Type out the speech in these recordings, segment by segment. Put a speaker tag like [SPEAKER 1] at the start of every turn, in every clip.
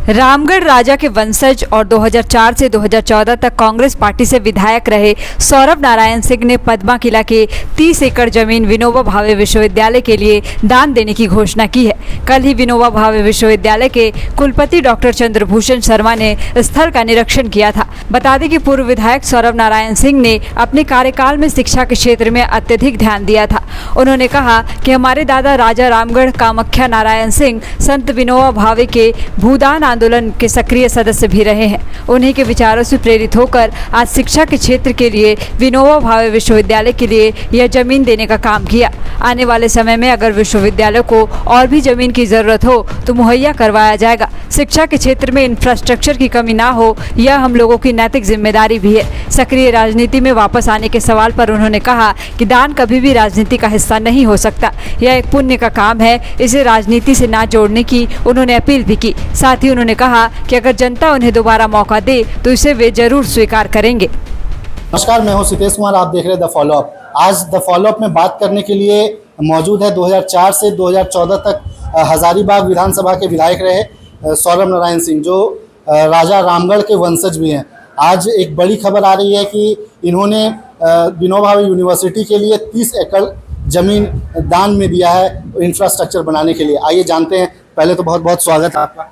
[SPEAKER 1] रामगढ़ राजा के वंशज और 2004 से 2014 तक कांग्रेस पार्टी से विधायक रहे सौरभ नारायण सिंह ने पद्मा किला के 30 एकड़ जमीन विनोबा भावे विश्वविद्यालय के लिए दान देने की घोषणा की है। कल ही विनोबा भावे विश्वविद्यालय के कुलपति डॉक्टर चंद्रभूषण शर्मा ने स्थल का निरीक्षण किया था। बता दें कि पूर्व विधायक सौरभ नारायण सिंह ने अपने कार्यकाल में शिक्षा के क्षेत्र में अत्यधिक ध्यान दिया था। उन्होंने कहा कि हमारे दादा राजा रामगढ़ कामाख्या नारायण सिंह संत विनोबा भावे के भूदान आंदोलन के सक्रिय सदस्य भी रहे हैं। उन्हीं के विचारों से प्रेरित होकर आज शिक्षा के क्षेत्र के लिए विनोबा भावे विश्वविद्यालय के लिए यह जमीन देने का काम किया। आने वाले समय में अगर विश्वविद्यालय को और भी जमीन की जरूरत हो तो मुहैया करवाया जाएगा। शिक्षा के क्षेत्र में इंफ्रास्ट्रक्चर की कमी ना हो, यह हम लोगों की नैतिक जिम्मेदारी भी है। सक्रिय राजनीति में वापस आने के सवाल पर उन्होंने कहा कि दान कभी भी राजनीति का हिस्सा नहीं हो सकता। यह एक पुण्य का काम है, इसे राजनीति से ना जोड़ने की उन्होंने अपील भी की। साथ ही उन्होंने कहा कि अगर जनता उन्हें दोबारा मौका दे तो इसे वे जरूर स्वीकार करेंगे।
[SPEAKER 2] नमस्कार, मैं हूं सितेश कुमार, आप देख रहे हैं द फॉलोअप। आज द फॉलोअप में बात करने के लिए मौजूद है 2004 से 2014 तक हजारीबाग विधानसभा के विधायक रहे सौरभ नारायण सिंह, जो राजा रामगढ़ के वंशज भी हैं। आज एक बड़ी खबर आ रही है कि इन्होंने विनोबा भावे यूनिवर्सिटी के लिए 30 एकड़ जमीन दान में दिया है इंफ्रास्ट्रक्चर बनाने के लिए। आइए जानते हैं। पहले तो बहुत बहुत स्वागत है आपका।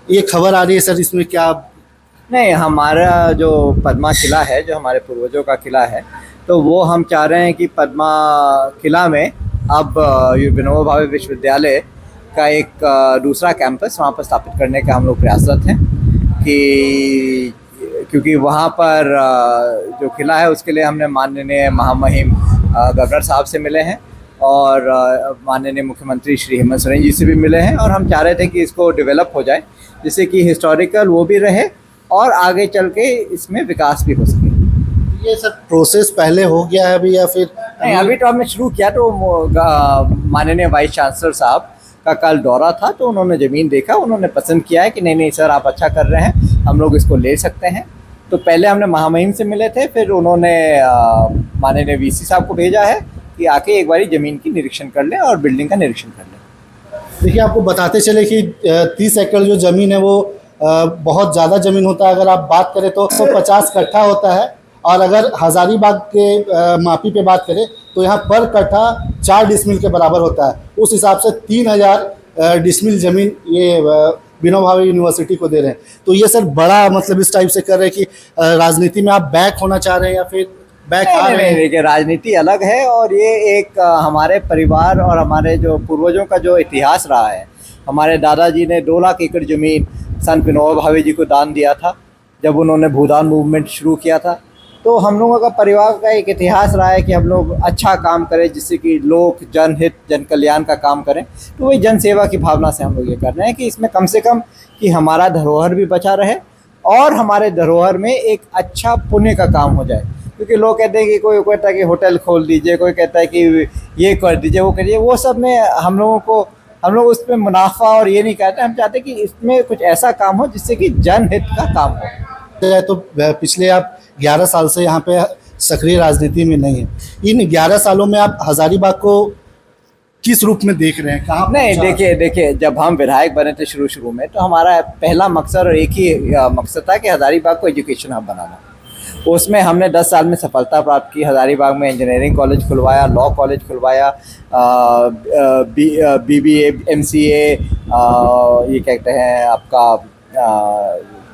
[SPEAKER 2] ये खबर आ रही है सर, इसमें क्या?
[SPEAKER 3] नहीं, हमारा जो पद्मा किला है, जो हमारे पूर्वजों का किला है, तो वो हम चाह रहे हैं कि पद्मा किला में अब विनोबा भावे विश्वविद्यालय का एक दूसरा कैंपस वहाँ पर स्थापित करने का हम लोग प्रयासरत हैं। कि क्योंकि वहाँ पर जो किला है उसके लिए हमने माननीय महामहिम गवर्नर साहब से मिले हैं और माननीय मुख्यमंत्री श्री हेमंत सोरेन जी से भी मिले हैं, और हम चाह रहे थे कि इसको डेवलप हो जाए जिससे कि हिस्टोरिकल वो भी रहे और आगे चल के इसमें विकास भी हो सके।
[SPEAKER 2] ये सर प्रोसेस पहले हो गया है अभी या फिर?
[SPEAKER 3] नहीं, अभी तो हमने शुरू किया। तो माननीय वाइस चांसलर साहब का कल दौरा था, तो उन्होंने ज़मीन देखा, उन्होंने पसंद किया है कि नहीं सर आप अच्छा कर रहे हैं, हम लोग इसको ले सकते हैं। तो पहले हमने महामहिम से मिले थे, फिर उन्होंने माननीय वीसी साहब को भेजा है कि आके एक बारी ज़मीन की निरीक्षण कर लें और बिल्डिंग का निरीक्षण कर लें।
[SPEAKER 2] देखिए, आपको बताते चले कि 30 एकड़ जो ज़मीन है वो बहुत ज़्यादा ज़मीन होता है। अगर आप बात करें तो 150 कट्ठा होता है, और अगर हजारीबाग के मापी पे बात करें तो यहाँ पर कट्ठा 4 डिसमिल के बराबर होता है। उस हिसाब से 3000 डिसमिल ज़मीन ये विनोबा भावे यूनिवर्सिटी को दे रहे हैं। तो ये सर बड़ा मतलब इस टाइप से कर रहे हैं कि राजनीति में आप बैक होना चाह रहे हैं या फिर बैक आ रहे हैं?
[SPEAKER 3] देखिए, राजनीति अलग है और ये एक हमारे परिवार और हमारे जो पूर्वजों का जो इतिहास रहा है। हमारे दादाजी ने 2 लाख एकड़ ज़मीन संत विनोबा भावे जी को दान दिया था जब उन्होंने भूदान मूवमेंट शुरू किया था। तो हम लोगों का परिवार का एक इतिहास रहा है कि हम लोग अच्छा काम करें जिससे कि लोग जनहित जन कल्याण का काम करें। तो वही जन सेवा की भावना से हम लोग ये कर रहे हैं कि इसमें कम से कम कि हमारा धरोहर भी बचा रहे और हमारे धरोहर में एक अच्छा पुण्य का काम हो जाए। क्योंकि लोग कहते हैं कि कोई कहता है कि होटल खोल दीजिए, कोई कहता है कि ये कर दीजिए, वो करिए, वो सब में हम लोग उसमें मुनाफा और ये नहीं कहते। हम चाहते हैं कि इसमें कुछ ऐसा काम हो जिससे कि जनहित का काम हो।
[SPEAKER 2] तो पिछले आप 11 साल से यहाँ पे सक्रिय राजनीति में नहीं है। इन 11 सालों में आप हजारीबाग को किस रूप में देख रहे हैं? कहाँ?
[SPEAKER 3] नहीं, देखिए, जब हम विधायक बने थे शुरू में, तो हमारा पहला मकसद और एक ही मकसद था कि हजारीबाग को एजुकेशन हब बनाना। उसमें हमने 10 साल में सफलता प्राप्त की। हजारीबाग में इंजीनियरिंग कॉलेज खुलवाया, लॉ कॉलेज खुलवाया, BBA MCA, ये कहते हैं आपका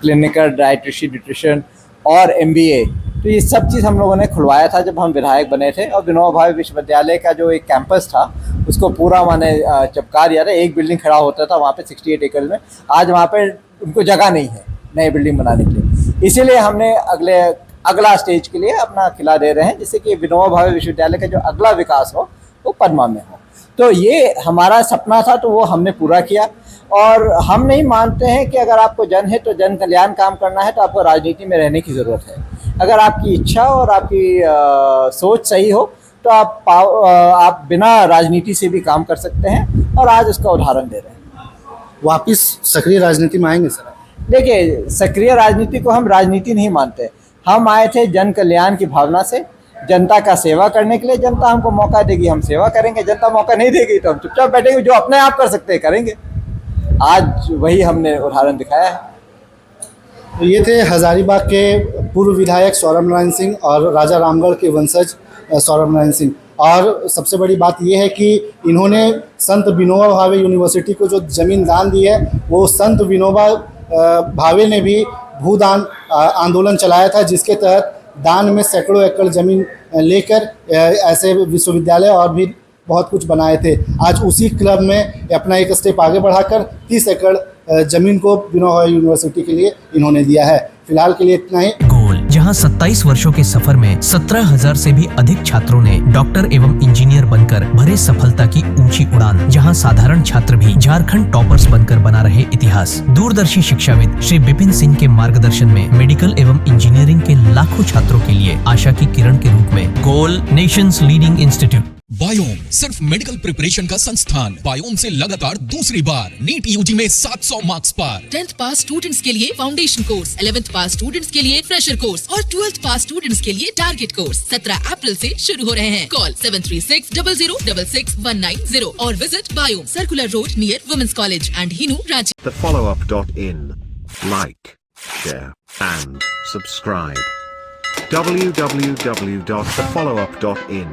[SPEAKER 3] क्लिनिकल डाइटिशियन न्यूट्रिशन और MBA। तो ये सब चीज़ हम लोगों ने खुलवाया था जब हम विधायक बने थे। और विनोबा भावे विश्वविद्यालय का जो एक कैंपस था उसको पूरा मैंने चमका दिया था। एक बिल्डिंग खड़ा होता था वहाँ पे 68 एकड़ में। आज वहाँ पे उनको जगह नहीं है नई बिल्डिंग बनाने के लिए, इसीलिए हमने अगला स्टेज के लिए अपना किला दे रहे हैं जिससे कि विनोबा भावे विश्वविद्यालय का जो अगला विकास हो वो पद्मा में हो। तो ये हमारा सपना था, तो वो हमने पूरा किया। और हम नहीं मानते हैं कि अगर आपको जनहित और जन कल्याण काम करना है तो आपको राजनीति में रहने की ज़रूरत है। अगर आपकी इच्छा और आपकी सोच सही हो तो आप बिना राजनीति से भी काम कर सकते हैं, और आज उसका उदाहरण दे रहे हैं।
[SPEAKER 2] वापिस सक्रिय राजनीति में आएंगे सर?
[SPEAKER 3] देखिए, सक्रिय राजनीति को हम राजनीति नहीं मानते। हम आए थे जन कल्याण की भावना से, जनता का सेवा करने के लिए। जनता हमको मौका देगी, हम सेवा करेंगे। जनता मौका नहीं देगी तो हम चुपचाप बैठेंगे, जो अपने आप कर सकते हैं करेंगे। आज वही हमने उदाहरण दिखाया है।
[SPEAKER 2] तो ये थे हजारीबाग के पूर्व विधायक सौरभ नारायण सिंह और राजा रामगढ़ के वंशज सौरभ नारायण सिंह। और सबसे बड़ी बात ये है कि इन्होंने संत विनोबा भावे यूनिवर्सिटी को जो ज़मीन दान दी है, वो संत विनोबा भावे ने भी भूदान आंदोलन चलाया था, जिसके तहत दान में सैकड़ों एकड़ ज़मीन लेकर ऐसे विश्वविद्यालय और भी बहुत कुछ बनाए थे। आज उसी क्लब में अपना एक स्टेप आगे बढ़ाकर 30 एकड़ ज़मीन को विनोबा यूनिवर्सिटी के लिए इन्होंने दिया है। फिलहाल के लिए इतना ही।
[SPEAKER 4] गोल, जहां 27 वर्षों के सफर में 17,000 से भी अधिक छात्रों ने डॉक्टर एवं इंजीनियर बनकर भरे सफलता की ऊंची उड़ान, जहां साधारण छात्र भी झारखंड टॉपर्स बनकर बना रहे इतिहास। दूरदर्शी शिक्षाविद श्री विपिन सिंह के मार्गदर्शन में मेडिकल एवं इंजीनियरिंग के लाखों छात्रों के लिए आशा की किरण के रूप में गोल, नेशंस लीडिंग इंस्टीट्यूट।
[SPEAKER 5] बायोम सिर्फ मेडिकल प्रिपरेशन का संस्थान। बायोम से लगातार दूसरी बार नीट यूजी में 700 मार्क्स पार। 10th पास स्टूडेंट्स के लिए फाउंडेशन कोर्स, 11th पास स्टूडेंट्स के लिए फ्रेशर कोर्स और 12th पास स्टूडेंट्स के लिए टारगेट कोर्स 17 अप्रैल से शुरू हो रहे हैं। कॉल 7360066190 और visit Biome, circular road near women's college and Hinoo, Ranchi.
[SPEAKER 6] thefollowup.in. Like, share and subscribe. www.thefollowup.in